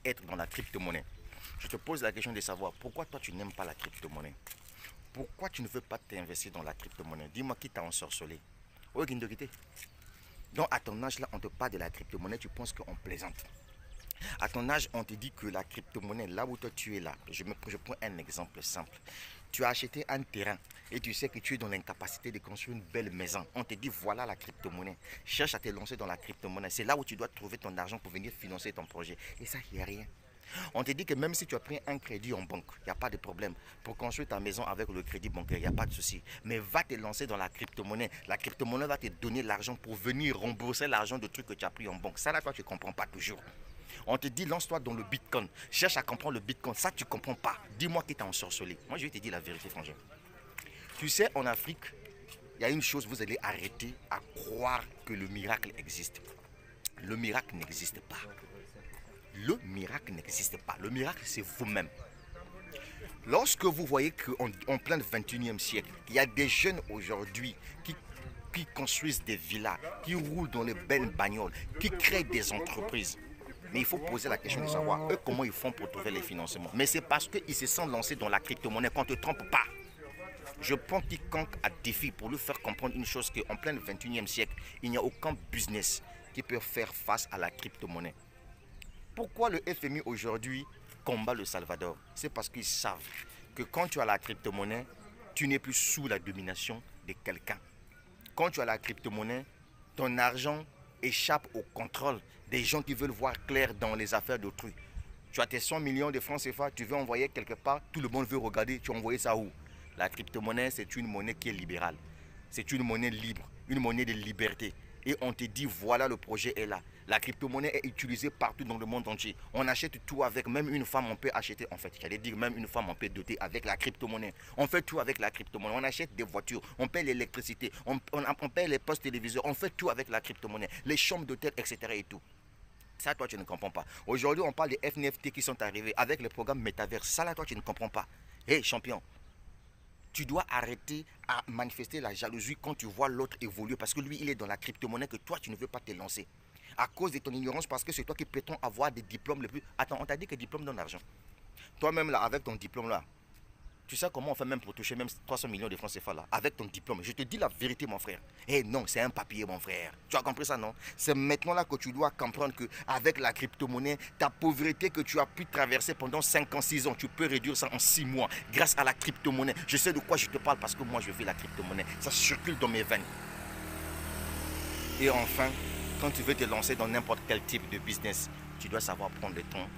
être dans la crypto-monnaie. Je te pose la question de savoir pourquoi toi tu n'aimes pas la crypto-monnaie. Pourquoi tu ne veux pas t'investir dans la crypto-monnaie? Dis-moi qui t'a ensorcelé. Oui, Guindogité. Donc à ton âge là, on te parle de la crypto-monnaie, tu penses qu'on plaisante. À ton âge, on te dit que la crypto-monnaie, là où toi tu es là, je prends un exemple simple. Tu as acheté un terrain et tu sais que tu es dans l'incapacité de construire une belle maison. On te dit voilà la crypto-monnaie. Cherche à te lancer dans la crypto-monnaie. C'est là où tu dois trouver ton argent pour venir financer ton projet. Et ça, il n'y a rien. On te dit que même si tu as pris un crédit en banque, il n'y a pas de problème. Pour construire ta maison avec le crédit bancaire, il n'y a pas de souci. Mais va te lancer dans la crypto-monnaie. La crypto-monnaie va te donner l'argent pour venir rembourser l'argent de trucs que tu as pris en banque. Ça, là, toi, tu ne comprends pas toujours. On te dit lance-toi dans le bitcoin. Cherche à comprendre le bitcoin. Ça, tu ne comprends pas. Dis-moi qui t'a ensorcelé. Moi, je vais te dire la vérité, frangin. Tu sais, en Afrique, il y a une chose, vous allez arrêter à croire que le miracle existe. Le miracle n'existe pas. Le miracle n'existe pas. Le miracle, c'est vous-même. Lorsque vous voyez qu'en plein 21e siècle, il y a des jeunes aujourd'hui qui construisent des villas, qui roulent dans les belles bagnoles, qui créent des entreprises. Mais il faut poser la question de savoir eux comment ils font pour trouver les financements. Mais c'est parce qu'ils se sont lancés dans la crypto-monnaie qu'on ne te trompe pas. Je prends quiconque à défi pour lui faire comprendre une chose qu'en plein 21e siècle, il n'y a aucun business qui peut faire face à la crypto-monnaie. Pourquoi le FMI aujourd'hui combat le Salvador? C'est parce qu'ils savent que quand tu as la crypto-monnaie, tu n'es plus sous la domination de quelqu'un. Quand tu as la crypto-monnaie, ton argent échappe au contrôle des gens qui veulent voir clair dans les affaires d'autrui. Tu as tes 100 millions de francs CFA, tu veux envoyer quelque part, tout le monde veut regarder, tu as envoyé ça où? La crypto-monnaie, c'est une monnaie qui est libérale. C'est une monnaie libre, une monnaie de liberté. Et on te dit, voilà, le projet est là. La crypto-monnaie est utilisée partout dans le monde entier. On achète tout avec, même une femme, on peut acheter, en fait, j'allais dire, même une femme, on peut doter avec la crypto-monnaie. On fait tout avec la crypto-monnaie. On achète des voitures, on paie l'électricité, on paie les postes téléviseurs, on fait tout avec la crypto-monnaie. Les chambres d'hôtel, etc. et tout. Ça, toi, tu ne comprends pas. Aujourd'hui, on parle des NFT qui sont arrivés avec le programme Metaverse. Ça, là, toi, tu ne comprends pas. Hé, champion, tu dois arrêter à manifester la jalousie quand tu vois l'autre évoluer parce que lui, il est dans la crypto-monnaie que toi, tu ne veux pas te lancer. À cause de ton ignorance, parce que c'est toi qui prétends avoir des diplômes les plus... Attends, on t'a dit que diplôme donne l'argent. Toi-même, là, avec ton diplôme, là, tu sais comment on fait même pour toucher même 300 millions de francs CFA là, avec ton diplôme. Je te dis la vérité, mon frère. Eh non, c'est un papier, mon frère. Tu as compris ça, non? C'est maintenant là que tu dois comprendre qu'avec la crypto-monnaie, ta pauvreté que tu as pu traverser pendant 5 ans, 6 ans, tu peux réduire ça en 6 mois grâce à la crypto-monnaie. Je sais de quoi je te parle parce que moi, je vis la crypto-monnaie. Ça circule dans mes veines. Et enfin, quand tu veux te lancer dans n'importe quel type de business, tu dois savoir prendre le temps